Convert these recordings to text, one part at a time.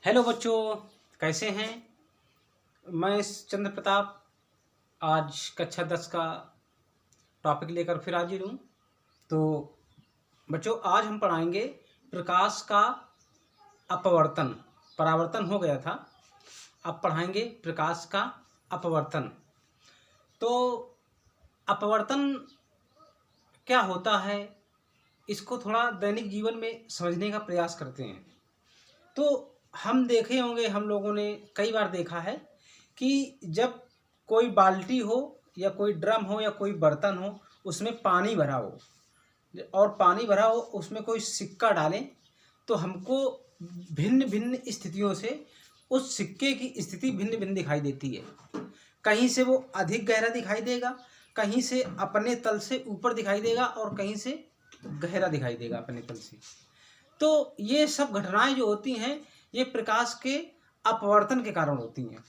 Hello बच्चों, कैसे हैं। मैं चंद्र प्रताप आज कक्षा 10 का टॉपिक लेकर फिर हाजिर हूँ। तो बच्चों, आज हम पढ़ाएंगे प्रकाश का अपवर्तन। परावर्तन हो गया था, अब पढ़ाएंगे प्रकाश का अपवर्तन। तो अपवर्तन क्या होता है, इसको थोड़ा दैनिक जीवन में समझने का प्रयास करते हैं। तो हम देखे होंगे, हम लोगों ने कई बार देखा है कि जब कोई बाल्टी हो या कोई ड्रम हो या कोई बर्तन हो, उसमें पानी भरा हो और पानी भरा हो उसमें कोई सिक्का डालें, तो हमको भिन्न भिन्न स्थितियों से उस सिक्के की स्थिति भिन्न भिन्न दिखाई देती है। कहीं से वो अधिक गहरा दिखाई देगा, कहीं से अपने तल से ऊपर दिखाई देगा और कहीं से गहरा दिखाई देगा अपने तल से। तो ये सब घटनाएं जो होती हैं, ये प्रकाश के अपवर्तन के कारण होती हैं।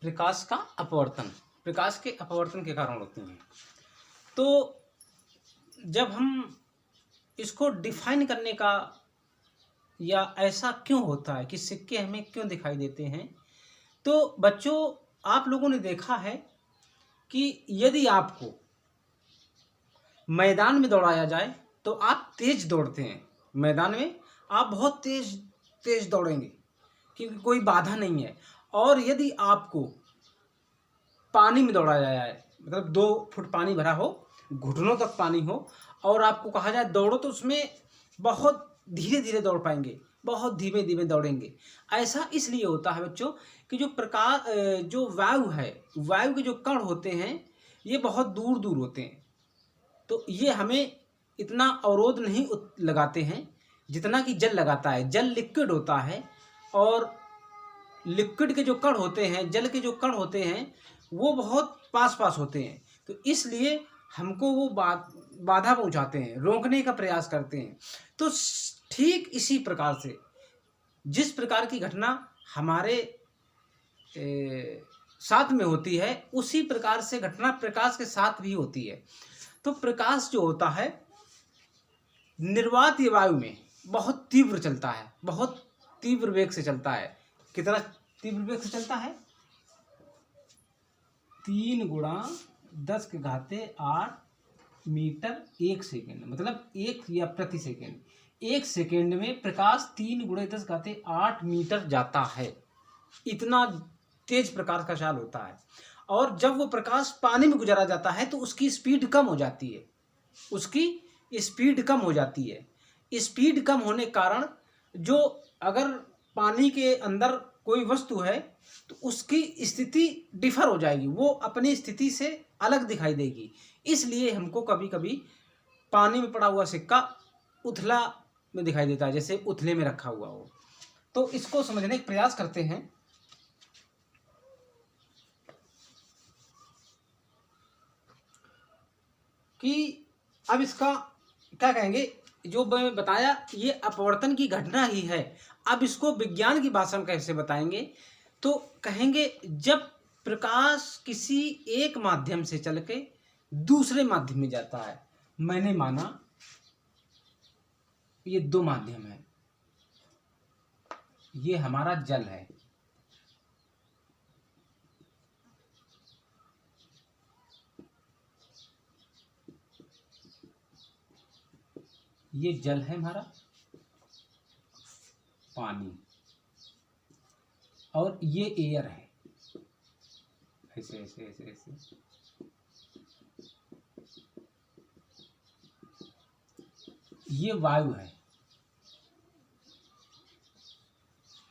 प्रकाश का अपवर्तन प्रकाश के अपवर्तन के कारण होती हैं। तो जब हम इसको डिफाइन करने का, या ऐसा क्यों होता है कि सिक्के हमें क्यों दिखाई देते हैं, तो बच्चों आप लोगों ने देखा है कि यदि आपको मैदान में दौड़ाया जाए तो आप तेज दौड़ते हैं। मैदान में आप बहुत तेज तेज दौड़ेंगे क्योंकि कोई बाधा नहीं है। और यदि आपको पानी में दौड़ाया जाए, मतलब 2 फुट पानी भरा हो, घुटनों तक पानी हो, और आपको कहा जाए दौड़ो, तो उसमें बहुत धीरे धीरे दौड़ पाएंगे, बहुत धीमे धीमे दौड़ेंगे। ऐसा इसलिए होता है बच्चों कि जो वायु है, वायु के जो कण होते हैं, ये बहुत दूर दूर होते हैं। तो ये हमें इतना अवरोध नहीं लगाते हैं जितना कि जल लगाता है। जल लिक्विड होता है और लिक्विड के जो कण होते हैं, जल के जो कण होते हैं, वो बहुत पास पास होते हैं। तो इसलिए हमको वो बाधा पहुंचाते हैं, रोकने का प्रयास करते हैं। तो ठीक इसी प्रकार से जिस प्रकार की घटना हमारे साथ में होती है, उसी प्रकार से घटना प्रकाश के साथ भी होती है। तो प्रकाश जो होता है निर्वात वायु में बहुत तीव्र चलता है, बहुत तीव्र वेग से चलता है। कितना तीव्र वेग से चलता है? 3 × 10⁸ मीटर 1 सेकेंड, मतलब 1 या प्रति सेकेंड। 1 सेकेंड में प्रकाश 3 × 10⁸ मीटर जाता है। इतना तेज प्रकाश का चाल होता है। और जब वो प्रकाश पानी में गुजारा जाता है तो उसकी स्पीड कम हो जाती है, उसकी स्पीड कम हो जाती है। स्पीड कम होने के कारण जो, अगर पानी के अंदर कोई वस्तु है तो उसकी स्थिति डिफर हो जाएगी, वो अपनी स्थिति से अलग दिखाई देगी। इसलिए हमको कभी कभी पानी में पड़ा हुआ सिक्का उथला में दिखाई देता है, जैसे उथले में रखा हुआ हो। तो इसको समझने का प्रयास करते हैं कि अब इसका क्या कहेंगे। जो मैं बताया ये अपवर्तन की घटना ही है। अब इसको विज्ञान की भाषा में कैसे बताएंगे, तो कहेंगे जब प्रकाश किसी एक माध्यम से चल के दूसरे माध्यम में जाता है। मैंने माना ये 2 माध्यम है, ये हमारा जल है, ये जल है हमारा, पानी, और ये एयर है। ऐसे ऐसे ऐसे ऐसे। ये वायु है।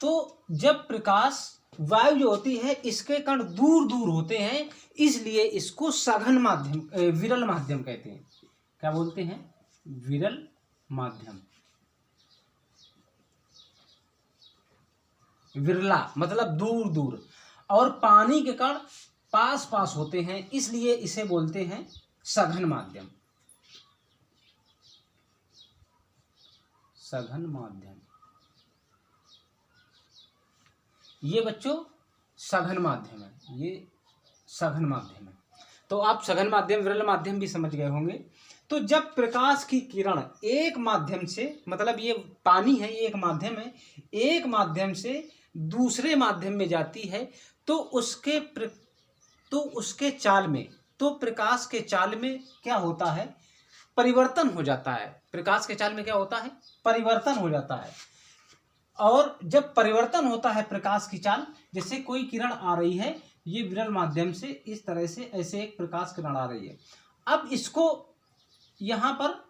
तो जब प्रकाश, वायु जो होती है इसके कण दूर दूर होते हैं, इसलिए इसको सघन माध्यम, विरल माध्यम कहते हैं। क्या बोलते हैं? विरल माध्यम। विरला मतलब दूर दूर, और पानी के कण पास पास होते हैं, इसलिए इसे बोलते हैं सघन माध्यम। सघन माध्यम। ये बच्चों सघन माध्यम है, ये सघन माध्यम है। तो आप सघन माध्यम, विरल माध्यम भी समझ गए होंगे। तो जब प्रकाश की किरण एक माध्यम से, मतलब ये पानी है, ये एक माध्यम है, एक माध्यम से दूसरे माध्यम में जाती है तो उसके चाल में, तो प्रकाश के चाल में क्या होता है, परिवर्तन हो जाता है। प्रकाश के चाल में क्या होता है, परिवर्तन हो जाता है। और जब परिवर्तन होता है प्रकाश की चाल, जैसे कोई किरण आ रही है, ये विरल माध्यम से इस तरह से ऐसे एक प्रकाश किरण आ रही है, अब इसको यहाँ पर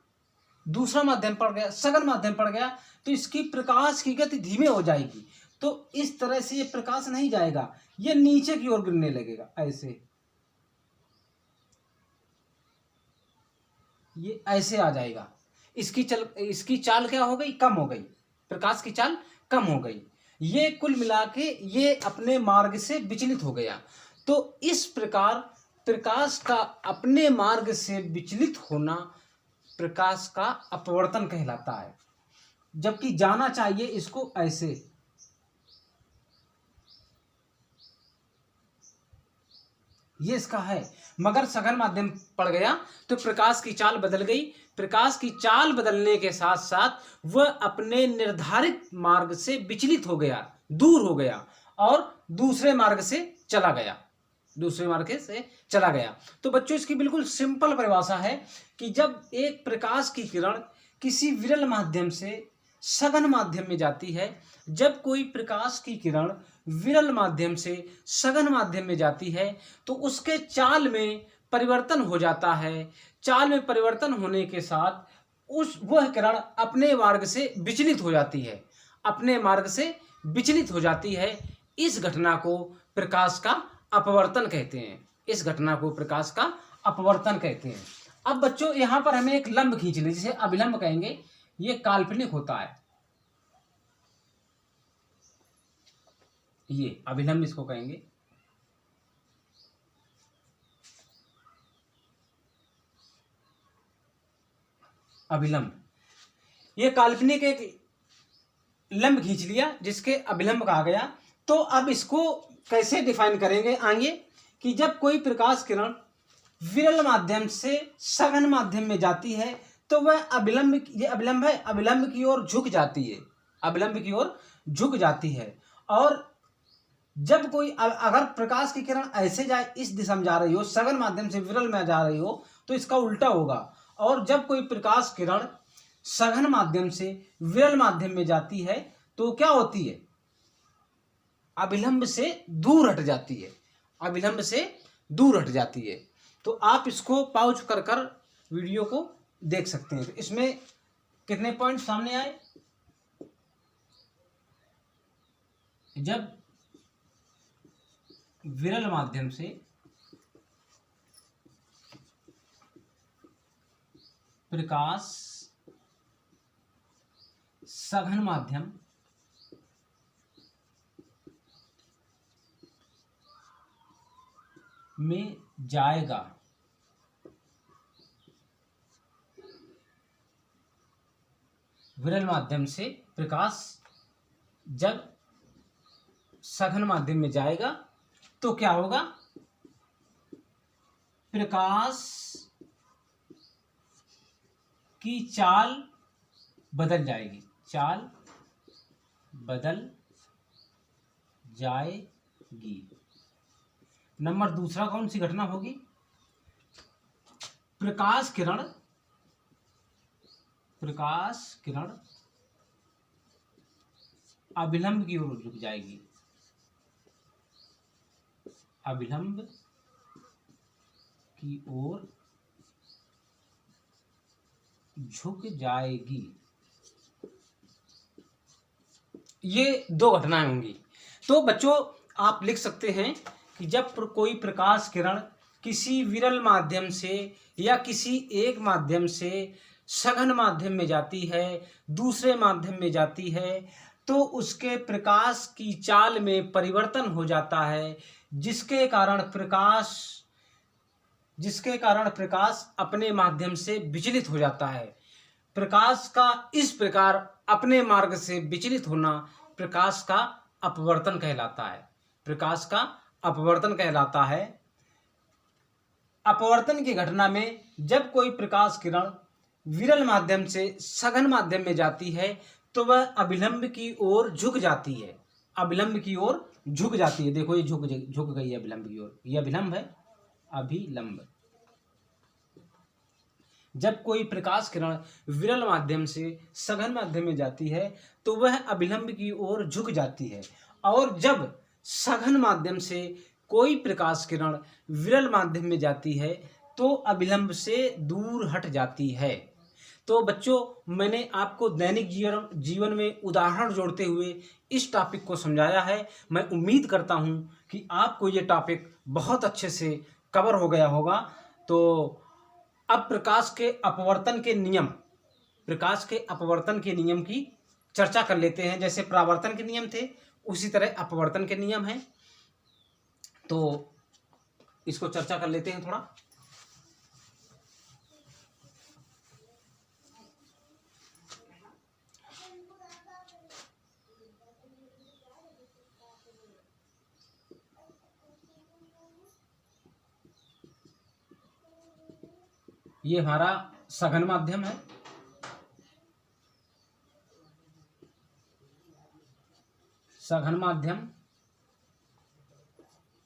दूसरा माध्यम पड़ गया, सघन माध्यम पड़ गया, तो इसकी प्रकाश की गति धीमे हो जाएगी। तो इस तरह से ये प्रकाश नहीं जाएगा, ये नीचे की ओर गिरने लगेगा, ऐसे, ये ऐसे आ जाएगा। इसकी चाल क्या हो गई, कम हो गई, प्रकाश की चाल कम हो गई। ये कुल मिला के ये अपने मार्ग से विचलित हो गया। तो इस प्रकार प्रकाश का अपने मार्ग से विचलित होना प्रकाश का अपवर्तन कहलाता है। जबकि जाना चाहिए इसको ऐसे, ये इसका है, मगर सघन माध्यम पड़ गया तो प्रकाश की चाल बदल गई। प्रकाश की चाल बदलने के साथ साथ वह अपने निर्धारित मार्ग से विचलित हो गया, दूर हो गया और दूसरे मार्ग से चला गया, दूसरे मार्ग से चला गया। तो बच्चों इसकी बिल्कुल सिंपल परिभाषा है कि जब एक प्रकाश की किरण किसी विरल माध्यम से सघन माध्यम में जाती है, जब कोई प्रकाश की किरण विरल माध्यम से सघन माध्यम में जाती है तो उसके चाल में परिवर्तन हो जाता है। चाल में परिवर्तन होने के साथ वह किरण अपने मार्ग से विचलित हो जाती है, अपने मार्ग से विचलित हो जाती है। इस घटना को प्रकाश का अपवर्तन कहते हैं, इस घटना को प्रकाश का अपवर्तन कहते हैं। अब बच्चों यहाँ पर हमें एक लंब खींच ले, जिसे अभिलंब कहेंगे, ये काल्पनिक होता है, ये अभिलंब इसको कहेंगे। अभिलंब, ये काल्पनिक एक लंब खींच लिया जिसके अभिलंब कहा गया। तो अब इसको कैसे डिफाइन करेंगे आगे कि जब कोई प्रकाश किरण विरल माध्यम से सघन माध्यम में जाती है तो वह अभिलंब, ये अभिलंब है, अभिलंब की ओर झुक जाती है, अभिलंब की ओर झुक जाती है। और जब कोई अगर प्रकाश की किरण ऐसे जाए, इस दिशा में जा रही हो, सघन माध्यम से विरल में जा रही हो, तो इसका उल्टा होगा। और जब कोई प्रकाश किरण सघन माध्यम से विरल माध्यम में जाती है तो क्या होती है, अभिलंब से दूर हट जाती है, अभिलंब से दूर हट जाती है। तो आप इसको पॉज कर कर वीडियो को देख सकते हैं। तो इसमें कितने पॉइंट सामने आए, जब विरल माध्यम से प्रकाश सघन माध्यम में जाएगा, विरल माध्यम से प्रकाश जब सघन माध्यम में जाएगा तो क्या होगा, प्रकाश की चाल बदल जाएगी, चाल बदल जाएगी। नंबर दूसरा कौन सी घटना होगी, प्रकाश किरण अभिलंब की ओर झुक जाएगी, अभिलंब की ओर झुक जाएगी। ये दो घटनाएं होंगी। तो बच्चों आप लिख सकते हैं कि जब कोई प्रकाश किरण किसी विरल माध्यम से या किसी एक माध्यम से सघन माध्यम में जाती है, दूसरे माध्यम में जाती है, तो उसके प्रकाश की चाल में परिवर्तन हो जाता है, जिसके कारण प्रकाश अपने माध्यम से विचलित हो जाता है। प्रकाश का इस प्रकार अपने मार्ग से विचलित होना प्रकाश का अपवर्तन कहलाता है। प्रकाश का अपवर्तन कहलाता है। अपवर्तन की घटना में जब कोई प्रकाश किरण विरल माध्यम से सघन माध्यम में जाती है तो वह अभिलंब की ओर झुक जाती है। अभिलंब की ओर झुक जाती है। देखो ये झुक गई है अभिलंब की ओर। ये अभिलंब है, अभिलंब। जब कोई प्रकाश किरण विरल माध्यम से सघन माध्यम में जाती है तो वह अभिलंब की ओर झुक जाती है। और जब सघन माध्यम से कोई प्रकाश किरण विरल माध्यम में जाती है तो अभिलंब से दूर हट जाती है। तो बच्चों, मैंने आपको दैनिक जीवन में उदाहरण जोड़ते हुए इस टॉपिक को समझाया है। मैं उम्मीद करता हूं कि आपको ये टॉपिक बहुत अच्छे से कवर हो गया होगा। तो अब प्रकाश के अपवर्तन के नियम की चर्चा कर लेते हैं। जैसे परावर्तन के नियम थे उसी तरह अपवर्तन के नियम हैं। तो इसको चर्चा कर लेते हैं थोड़ा। ये हमारा सघन माध्यम है। सघन माध्यम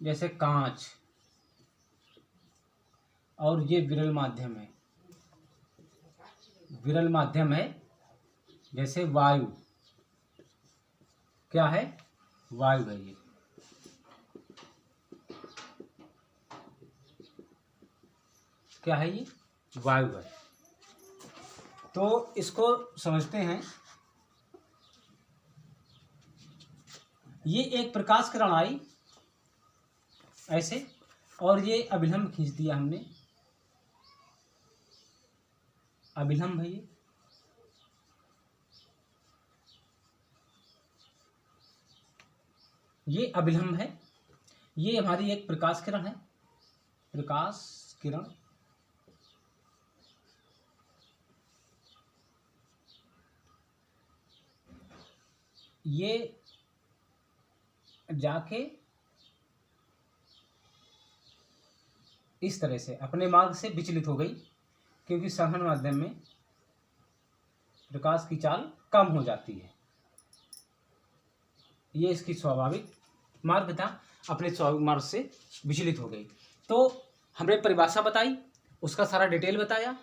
जैसे कांच, और ये विरल माध्यम है। विरल माध्यम है जैसे वायु। क्या है? वायु है ये। क्या है ये? वायु है। तो इसको समझते हैं। ये एक प्रकाश किरण आई ऐसे, और ये अभिलंब खींच दिया हमने। अभिलंब है ये अभिलंब है। ये हमारी एक प्रकाश किरण है। प्रकाश किरण ये जाके इस तरह से अपने मार्ग से विचलित हो गई, क्योंकि सघन माध्यम में प्रकाश की चाल कम हो जाती है। ये इसकी स्वाभाविक मार्ग था, अपने स्वाभाविक मार्ग से विचलित हो गई। तो हमने परिभाषा बताई, उसका सारा डिटेल बताया।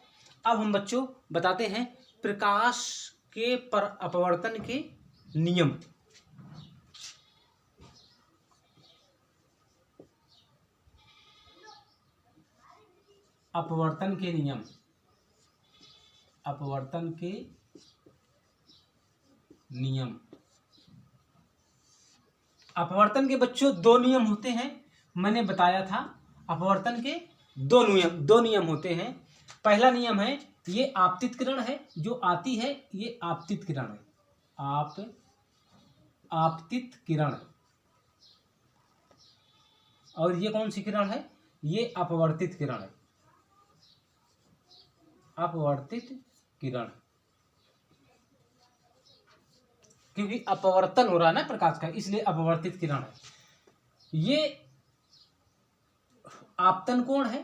अब हम बच्चों बताते हैं प्रकाश के पर अपवर्तन के नियम। अपवर्तन के नियम। अपवर्तन के नियम। अपवर्तन के बच्चों दो नियम होते हैं। मैंने बताया था अपवर्तन के दो नियम होते हैं। पहला नियम है ये आपतित किरण है, जो आती है ये आपतित किरण है। आपतित किरण। और ये कौन सी किरण है? ये अपवर्तित किरण है। अपवर्तित किरण, क्योंकि अपवर्तन हो रहा है ना प्रकाश का, इसलिए अपवर्तित किरण है। ये आपतन कोण है।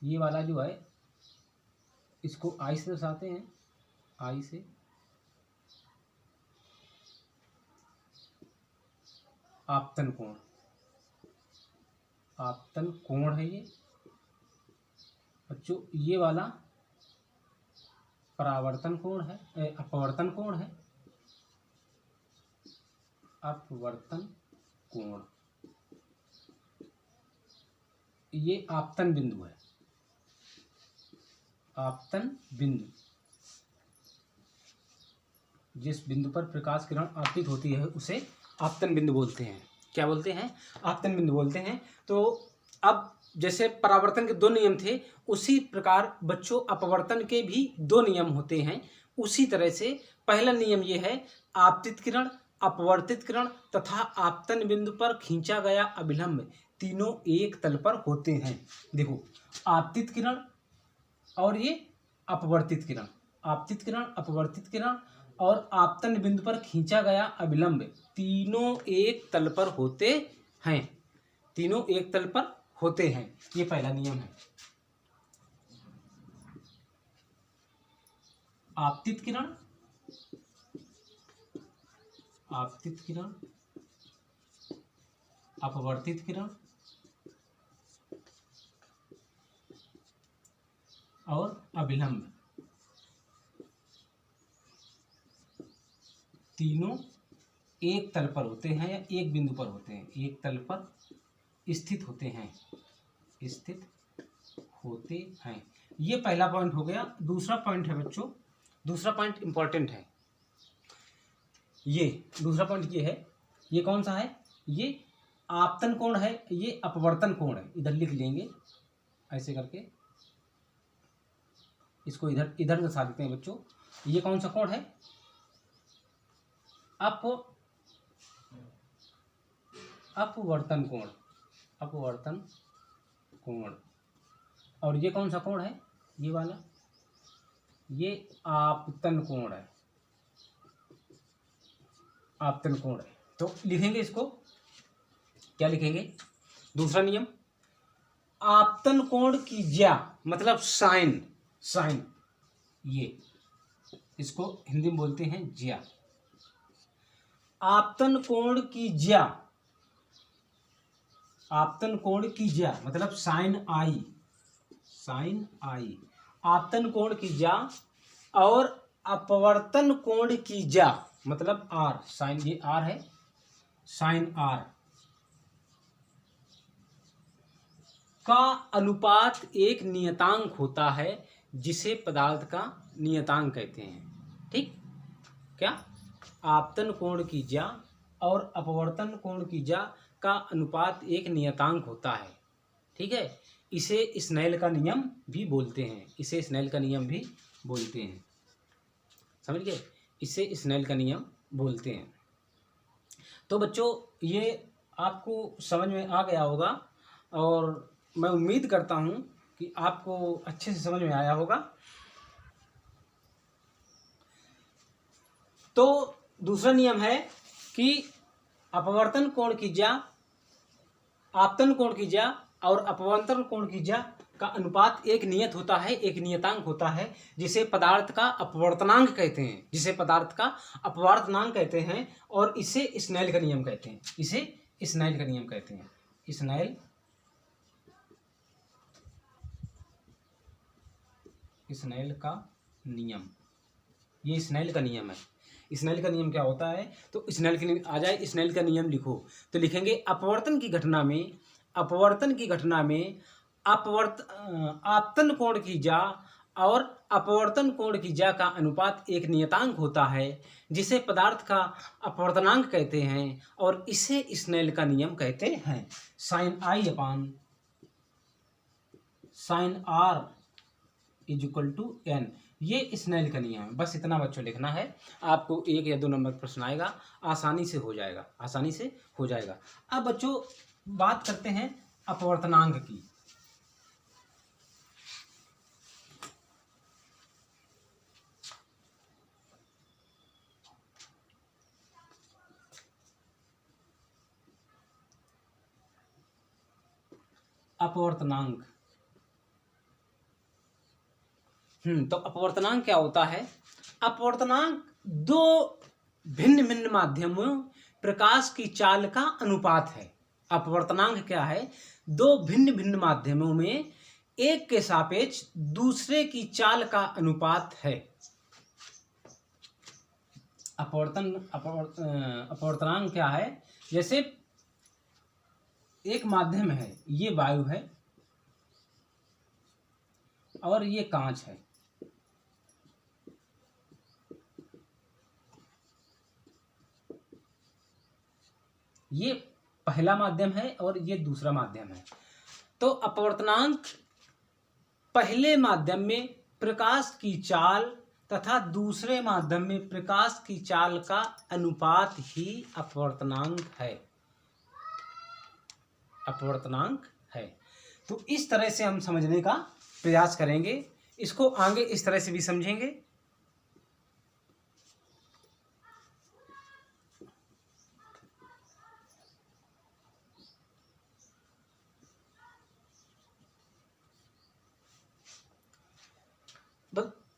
ये वाला जो है इसको आई से दर्शाते हैं। आई से आपतन कोण। आपतन कोण है ये बच्चों। ये वाला परावर्तन कोण है, अपवर्तन कोण है। अपवर्तन कोण। ये आपतन बिंदु है। आपतन बिंदु, जिस बिंदु पर प्रकाश किरण आपतित होती है उसे आपतन बिंदु बोलते हैं। क्या बोलते हैं? आपतन बिंदु बोलते हैं। तो अब जैसे परावर्तन के दो नियम थे, उसी प्रकार बच्चों अपवर्तन के भी दो नियम होते हैं। उसी तरह से पहला नियम ये है आपतित किरण, अपवर्तित किरण तथा आपतन बिंदु पर खींचा गया अभिलंब तीनों एक तल पर होते हैं। देखो, आपतित किरण और ये अपवर्तित किरण। आपतित किरण, अपवर्तित किरण और आपतन बिंदु पर खींचा गया अभिलंब तीनों एक तल पर होते हैं। तीनों एक तल पर होते हैं, ये पहला नियम है। आपतित किरण, आपतित किरण, अपवर्तित किरण और अभिलंब तीनों एक तल पर होते हैं या एक बिंदु पर होते हैं, एक तल पर स्थित होते हैं, स्थित होते हैं। ये पहला पॉइंट हो गया। दूसरा पॉइंट है बच्चों, दूसरा पॉइंट इंपॉर्टेंट है। ये दूसरा पॉइंट ये है, ये कौन सा है? ये आपतन कोण है, ये अपवर्तन कोण है। इधर लिख लेंगे ऐसे करके, इसको इधर इधर दर्शा देते हैं बच्चों। ये कौन सा कोण है? अपवर्तन कोण, अपवर्तन कोण। और ये कौन सा कोण है? ये वाला, ये आपतन कोण है, आपतन कोण है। तो लिखेंगे इसको, क्या लिखेंगे? दूसरा नियम, आपतन कोण की ज्या मतलब साइन, साइन, ये इसको हिंदी में बोलते हैं ज्या। आपतन कोण की ज्या, आपतन कोण की ज्या मतलब साइन आई, साइन आई। आपतन कोण की ज्या और अपवर्तन कोण की ज्या मतलब आर, साइन, ये आर है, साइन आर का अनुपात एक नियतांक होता है जिसे पदार्थ का नियतांक कहते हैं। ठीक, क्या? आपतन कोण की ज्या और अपवर्तन कोण की ज्या का अनुपात एक नियतांक होता है। ठीक है, इसे स्नेल का नियम भी बोलते हैं, इसे स्नेल का नियम भी बोलते हैं। समझ गए? इसे स्नेल का नियम बोलते हैं। तो बच्चों ये आपको समझ में आ गया होगा और मैं उम्मीद करता हूँ कि आपको अच्छे से समझ में आया होगा। तो दूसरा नियम है कि अपवर्तन कोण की ज्या, आपतन कोण की ज्या और अपवर्तन कोण की ज्या का अनुपात एक नियत होता है, एक नियतांक होता है जिसे पदार्थ का अपवर्तनांक कहते हैं, जिसे पदार्थ का अपवर्तनांक कहते हैं और इसे स्नेल का नियम कहते हैं, इसे स्नेल का नियम कहते हैं। स्नेल, स्नेल का नियम, ये स्नेल का नियम है। स्नेल का नियम क्या होता है? तो स्नेल के नियम आ जाए, स्नेल का नियम लिखो तो लिखेंगे अपवर्तन की घटना में, अपवर्तन की घटना में आपतन कोण की ज्या और अपवर्तन कोण की ज्या का अनुपात एक नियतांक होता है जिसे पदार्थ का अपवर्तनांक कहते हैं और इसे स्नेल का नियम कहते हैं। Sine i upon sine r is equal to n, ये स्नेल का नियम है। बस इतना बच्चों लिखना है, आपको 1 या 2 नंबर प्रश्न आएगा, आसानी से हो जाएगा, आसानी से हो जाएगा। अब बच्चों बात करते हैं अपवर्तनांक की। अपवर्तनांक, तो अपवर्तनांक क्या होता है? अपवर्तनांक दो भिन्न भिन्न माध्यमों प्रकाश की चाल का अनुपात है। अपवर्तनांक क्या है? दो भिन्न भिन्न माध्यमों में एक के सापेक्ष दूसरे की चाल का अनुपात है। अपवर्तनांक क्या है? जैसे एक माध्यम है, ये वायु है और ये कांच है। ये पहला माध्यम है और ये दूसरा माध्यम है। तो अपवर्तनांक पहले माध्यम में प्रकाश की चाल तथा दूसरे माध्यम में प्रकाश की चाल का अनुपात ही अपवर्तनांक है, अपवर्तनांक है। तो इस तरह से हम समझने का प्रयास करेंगे, इसको आगे इस तरह से भी समझेंगे।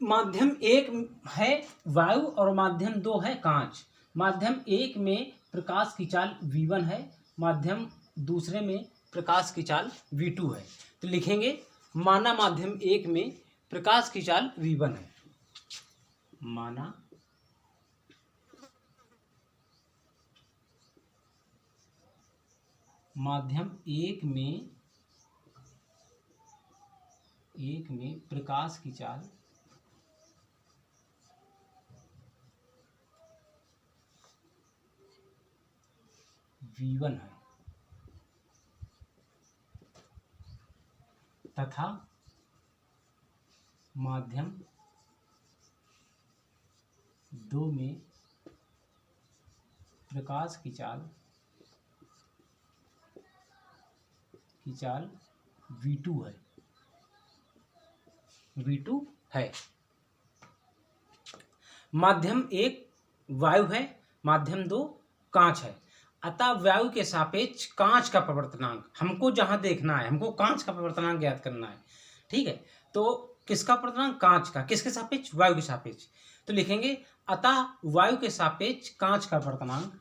माध्यम एक है वायु और माध्यम दो है कांच। माध्यम एक में प्रकाश की चाल v1 है, माध्यम दूसरे में प्रकाश की चाल v2 है। तो लिखेंगे माना माध्यम एक में प्रकाश की चाल v1 है, माना माध्यम एक में प्रकाश की चाल v1 है तथा माध्यम दो में प्रकाश की चाल v2 है, v2 है। माध्यम एक वायु है, माध्यम दो कांच है, अतः वायु के सापेक्ष कांच का प्रवर्तनांक हमको जहां देखना है, हमको कांच का प्रवर्तनांक ज्ञात करना है। ठीक है, तो किसका प्रवर्तनांक? कांच का। किसके सापेक्ष? वायु के सापेक्ष। तो लिखेंगे अतः वायु के सापेक्ष कांच का प्रवर्तनांक,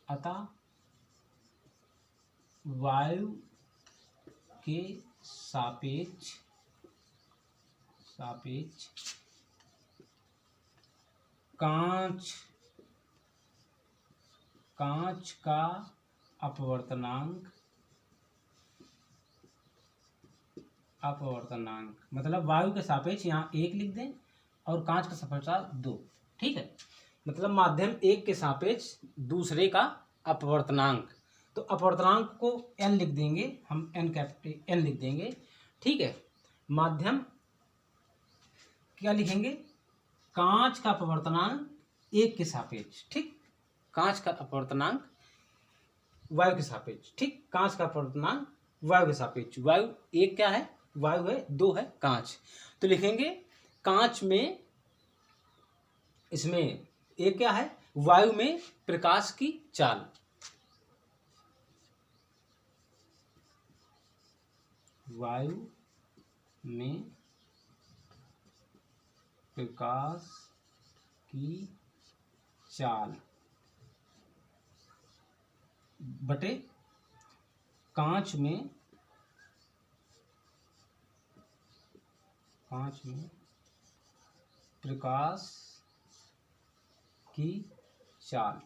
अतः वायु के सापेक्ष कांच का अपवर्तनांक मतलब वायु के सापेक्ष यहाँ 1 लिख दें और कांच का सापेक्ष 2। ठीक है, मतलब माध्यम एक के सापेक्ष दूसरे का अपवर्तनांक, तो अपवर्तनांक को n लिख देंगे हम, n लिख देंगे। ठीक है, माध्यम क्या लिखेंगे? कांच का अपवर्तनांक एक के सापेक्ष। ठीक, कांच का अपवर्तनांक वायु के सापेक्ष। ठीक, कांच का अपवर्तनांक वायु के सापेक्ष। वायु एक क्या है? वायु है, दो है कांच। तो लिखेंगे कांच में, इसमें एक क्या है? वायु में प्रकाश की चाल, वायु में प्रकाश की चाल बटे कांच में प्रकाश की चाल।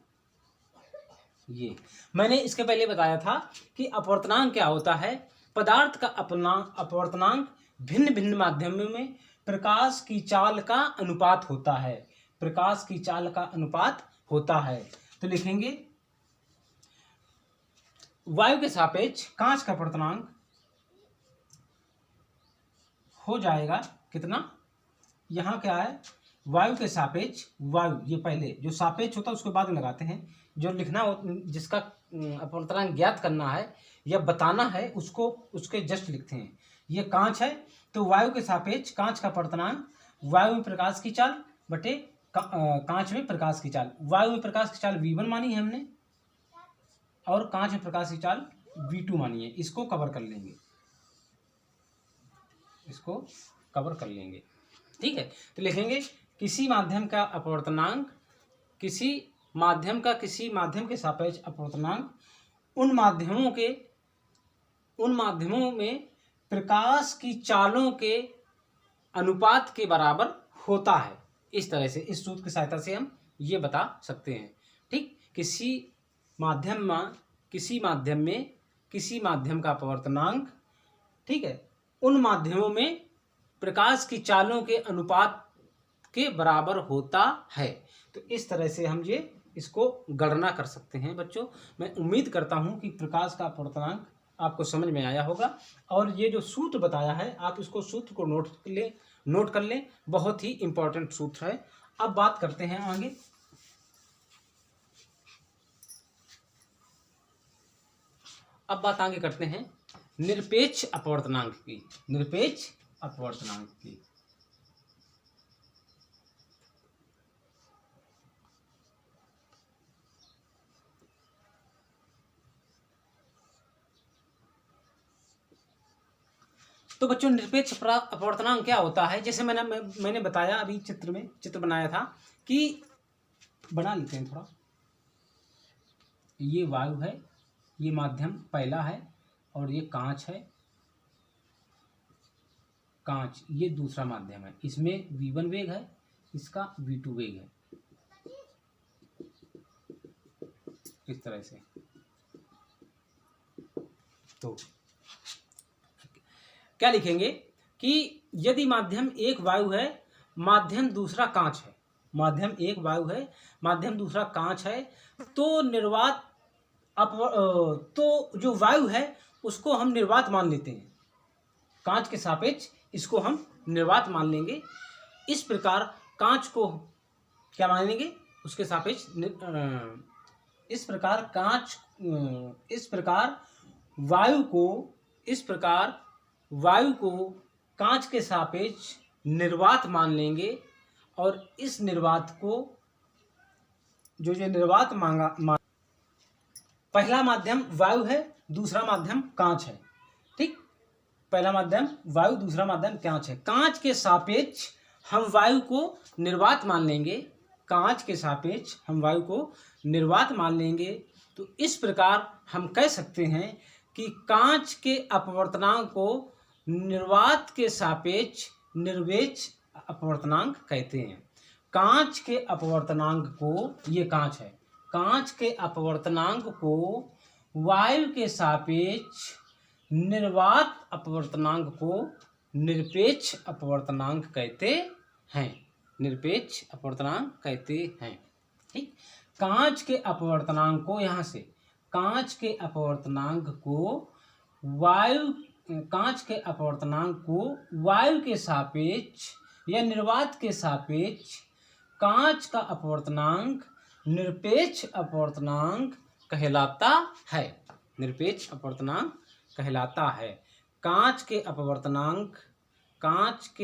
ये मैंने इसके पहले बताया था कि अपवर्तनांक क्या होता है। पदार्थ का अपवर्तनांक भिन्न भिन्न माध्यमों में प्रकाश की चाल का अनुपात होता है, प्रकाश की चाल का अनुपात होता है। तो लिखेंगे वायु के सापेक्ष कांच का अपवर्तनांक हो जाएगा कितना? यहाँ क्या है? वायु के सापेक्ष, वायु ये पहले जो सापेक्ष होता है उसके बाद में लगाते हैं, जो लिखना हो, जिसका अपवर्तनांक ज्ञात करना है या बताना है उसको उसके जस्ट लिखते हैं। ये कांच है, तो वायु के सापेक्ष कांच का अपवर्तनांक वायु में प्रकाश की चाल बटे कांच में प्रकाश की चाल। वायु में प्रकाश की चाल v1 मानी है हमने और कांच में प्रकाश की चाल v2 मानी है। इसको कवर कर लेंगे, इसको कवर कर लेंगे। ठीक है, तो लिखेंगे किसी माध्यम का अपवर्तनांक, किसी माध्यम के सापेक्ष अपवर्तनांक उन माध्यमों में प्रकाश की चालों के अनुपात के बराबर होता है। इस तरह से, इस सूत्र की सहायता से हम ये बता सकते हैं। ठीक, किसी माध्यम का अपवर्तनांक, ठीक है, उन माध्यमों में प्रकाश की चालों के अनुपात के बराबर होता है। तो इस तरह से हम ये इसको गणना कर सकते हैं। बच्चों, मैं उम्मीद करता हूं कि प्रकाश का अपवर्तनांक आपको समझ में आया होगा और ये जो सूत्र बताया है आप इसको सूत्र को नोट कर लें, बहुत ही इंपॉर्टेंट सूत्र है। अब बात करते हैं आगे। अब बात आगे करते हैं निरपेक्ष अपवर्तनांक की। निरपेक्ष अपवर्तनांक की तो बच्चों निरपेक्ष अपवर्तनांक क्या होता है, जैसे मैंने बताया अभी चित्र बनाया था कि बना लेते हैं थोड़ा। ये वायु है, ये माध्यम पहला है, और ये कांच है, कांच ये दूसरा माध्यम है। इसमें v1 वेग है, इसका v2 वेग है, इस तरह से। तो क्या लिखेंगे कि यदि माध्यम एक वायु है, माध्यम दूसरा कांच है, माध्यम एक वायु है, माध्यम दूसरा कांच है, तो निर्वात तो जो वायु है उसको हम निर्वात मान लेते हैं, कांच के सापेक्ष इसको हम निर्वात मान लेंगे। इस प्रकार कांच को क्या मानेंगे, उसके सापेक्ष। इस प्रकार वायु को कांच के सापेक्ष निर्वात मान लेंगे, और इस निर्वात को जो निर्वात पहला माध्यम वायु है, दूसरा माध्यम कांच है, ठीक। पहला माध्यम वायु, दूसरा माध्यम कांच है। कांच के सापेक्ष हम वायु को निर्वात मान लेंगे, कांच के सापेक्ष हम वायु को निर्वात मान लेंगे। तो इस प्रकार हम कह सकते हैं कि कांच के अपवर्तनांक को निर्वात के सापेक्ष निरपेक्ष अपवर्तनांक कहते हैं। कांच के अपवर्तनांक को, ये कांच है, कांच के अपवर्तनांक को वायु के सापेक्ष निर्वात अपवर्तनांक को निरपेक्ष अपवर्तनांक कहते हैं, निरपेक्ष अपवर्तनांक कहते हैं, ठीक। कांच के अपवर्तनांक को, यहाँ से कांच के अपवर्तनांक को वायु के सापेक्ष या निर्वात के सापेक्ष कांच का अपवर्तनांक निरपेक्ष अपवर्तनांक कहलाता है, निरपेक्ष अपवर्तनांक कहलाता है। कांच के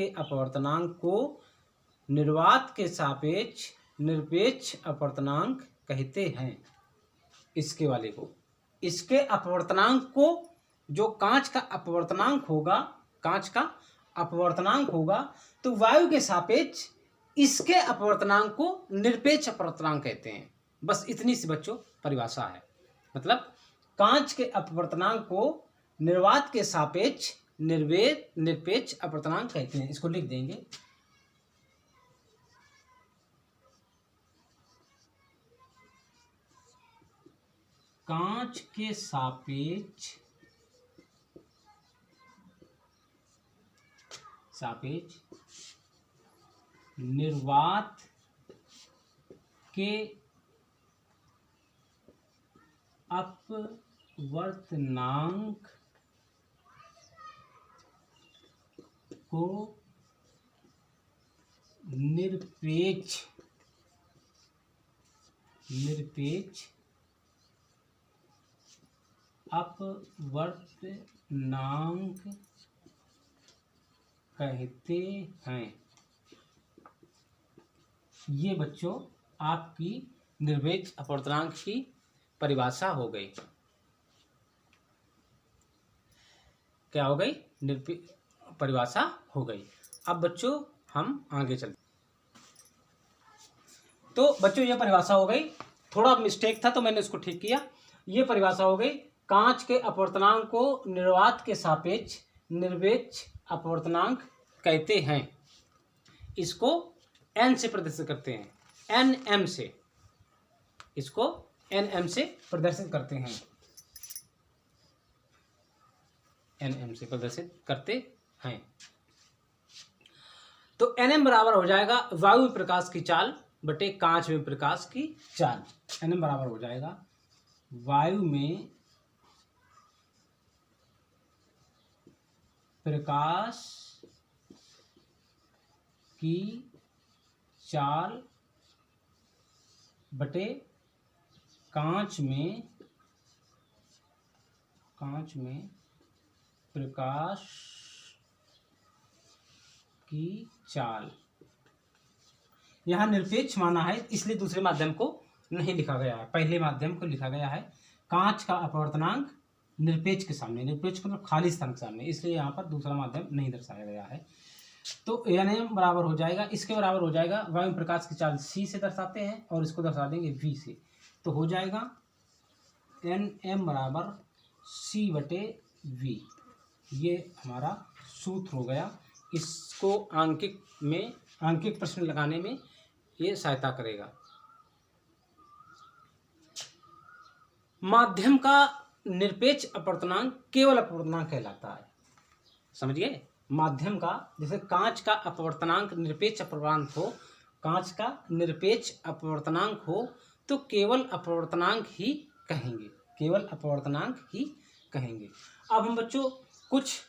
अपवर्तनांक को निर्वात के सापेक्ष निरपेक्ष अपवर्तनांक कहते हैं। इसके वाले को, इसके अपवर्तनांक को, जो कांच का अपवर्तनांक होगा, तो वायु के सापेक्ष इसके अपवर्तनांक को निरपेक्ष अपवर्तनांक कहते हैं। बस इतनी सी बच्चों परिभाषा है। मतलब कांच के अपवर्तनांक को निर्वात के सापेक्ष निरपेक्ष अपवर्तनांक कहते हैं। इसको लिख देंगे। कांच के सापेक्ष निर्वात के अपवर्तनांक को निरपेक्ष अपवर्तनांक कहते हैं। ये बच्चों आपकी निरपेक्ष अपवर्तनांक की परिभाषा हो गई। क्या हो गई? परिभाषा हो गई। अब बच्चों हम आगे चलते। तो बच्चों ये परिभाषा हो गई, थोड़ा मिस्टेक था तो मैंने इसको ठीक किया। ये परिभाषा हो गई, कांच के अपवर्तनांक को निर्वात के सापेक्ष निरपेक्ष अपवर्तनांक कहते हैं। इसको एन से प्रदर्शित करते हैं, एन से, इसको एन से प्रदर्शित करते हैं, एन से प्रदर्शित करते हैं। तो एन बराबर हो जाएगा वायु में प्रकाश की चाल बटे कांच में प्रकाश की चाल। एन बराबर हो जाएगा वायु में प्रकाश की चाल बटे कांच में प्रकाश की चाल। यहां निरपेक्ष माना है इसलिए दूसरे माध्यम को नहीं लिखा गया है, पहले माध्यम को लिखा गया है। कांच का अपवर्तनांक निरपेक्ष के सामने, निरपेक्ष मतलब खाली स्थान के सामने, इसलिए यहाँ पर दूसरा माध्यम नहीं दर्शाया गया है। तो NM बराबर हो जाएगा, इसके बराबर हो जाएगा, वायु प्रकाश की चाल C से दर्शाते हैं और इसको दर्शा देंगे V से, तो हो जाएगा NM बराबर C/V। ये हमारा सूत्र हो गया। इसको आंकिक प्रश्न लगाने में ये सहायता करेगा। माध्यम का निरपेक्ष अपवर्तनांक केवल अपवर्तनांक कहलाता है। समझिए, माध्यम का, जैसे कांच का अपवर्तनांक निरपेक्ष अपवर्तनांक हो, कांच का निरपेक्ष अपवर्तनांक हो तो केवल अपवर्तनांक ही कहेंगे, केवल अपवर्तनांक ही कहेंगे। अब हम बच्चों कुछ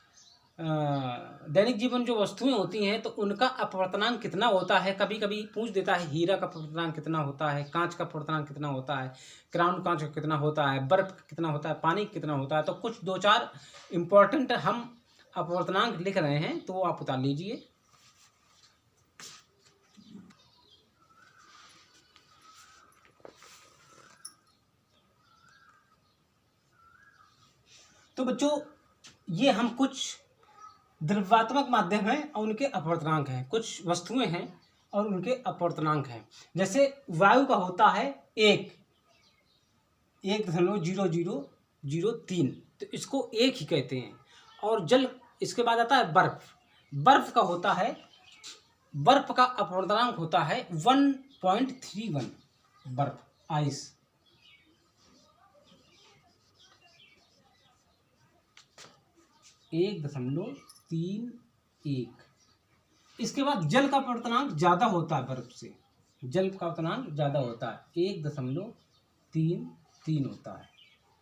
दैनिक जीवन जो वस्तुएं होती हैं तो उनका अपवर्तनांक कितना होता है, कभी कभी पूछ देता है, हीरा का अपवर्तनांक कितना होता है, कांच का अपवर्तनांक कितना होता है, क्राउन कांच का कितना होता है, बर्फ का कितना होता है, पानी कितना होता है। तो कुछ 2-4 इम्पोर्टेंट हम अपवर्तनांक लिख रहे हैं, तो आप उतार लीजिए। तो बच्चों ये हम कुछ द्रव्यात्मक माध्यम हैं और उनके अपवर्तनांक हैं, कुछ वस्तुएं हैं और उनके अपवर्तनांक हैं। जैसे वायु का होता है 1.0003, तो इसको 1 ही कहते हैं। और जल, इसके बाद आता है बर्फ। बर्फ का होता है, बर्फ का अपवर्तनांक होता है 1.31, बर्फ, आइस। एक 1.31। इसके बाद जल का अपवर्तनांक ज़्यादा होता है बर्फ से, जल का अपवर्तनांक ज़्यादा होता है, 1.33 होता है,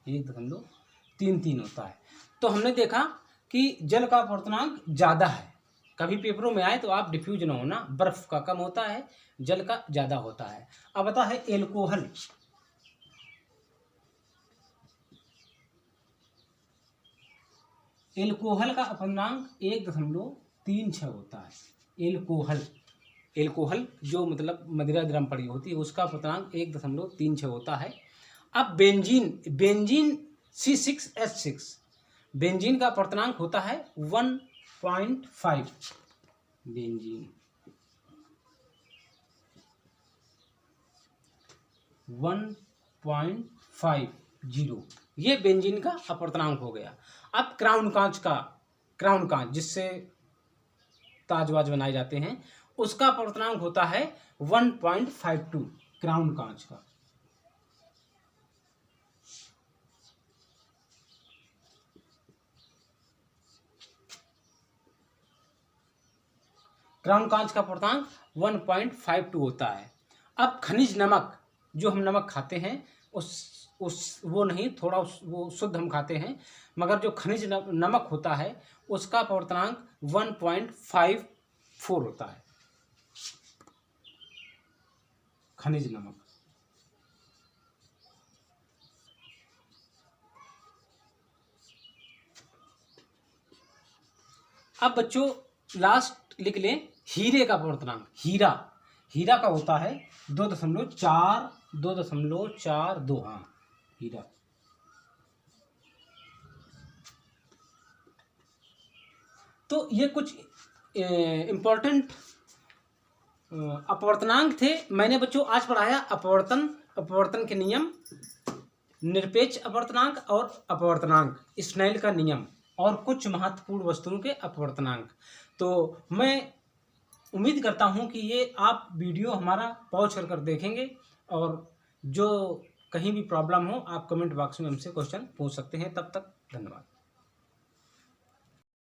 1.33 होता है। तो हमने देखा कि जल का अपवर्तनांक ज़्यादा है। कभी पेपरों में आए तो आप डिफ्यूज ना होना, बर्फ का कम होता है, जल का ज़्यादा होता है। अब आता है एल्कोहल। एल्कोहल का अपवर्तनांक 1.36 होता है। एल्कोहल जो मतलब मदिरा द्रम पड़ी होती है, उसका अपवर्तनांक 1.36 होता है। अब बेंजीन C6H6, बेंजीन का अपवर्तनांक होता है 1.5, बेंजीन 1.50, ये बेंजीन का अपवर्तनांक हो गया। अब क्राउन कांच जिससे ताजवाज बनाए जाते हैं, उसका अपवर्तनांक होता है 1.52, क्राउन कांच का। क्राउन कांच का अपवर्तनांक 1.52 होता है। अब खनिज नमक, जो हम नमक खाते हैं वो नहीं, थोड़ा वो शुद्ध हम खाते हैं, मगर जो खनिज नमक होता है उसका अपवर्तनांक 1.54 होता है, खनिज नमक। अब बच्चों लास्ट लिख लें हीरे का अपवर्तनांक। हीरा का होता है 2.42, हाँ, हीरा। तो ये कुछ इम्पोर्टेंट अपवर्तनांक थे। मैंने बच्चों आज पढ़ाया अपवर्तन के नियम, निरपेक्ष अपवर्तनांक और अपवर्तनांक, स्नेल का नियम और कुछ महत्वपूर्ण वस्तुओं के अपवर्तनांक। तो मैं उम्मीद करता हूं कि ये आप वीडियो हमारा पॉज कर देखेंगे और जो कहीं भी प्रॉब्लम हो आप कमेंट बॉक्स में हमसे क्वेश्चन पूछ सकते हैं। तब तक धन्यवाद।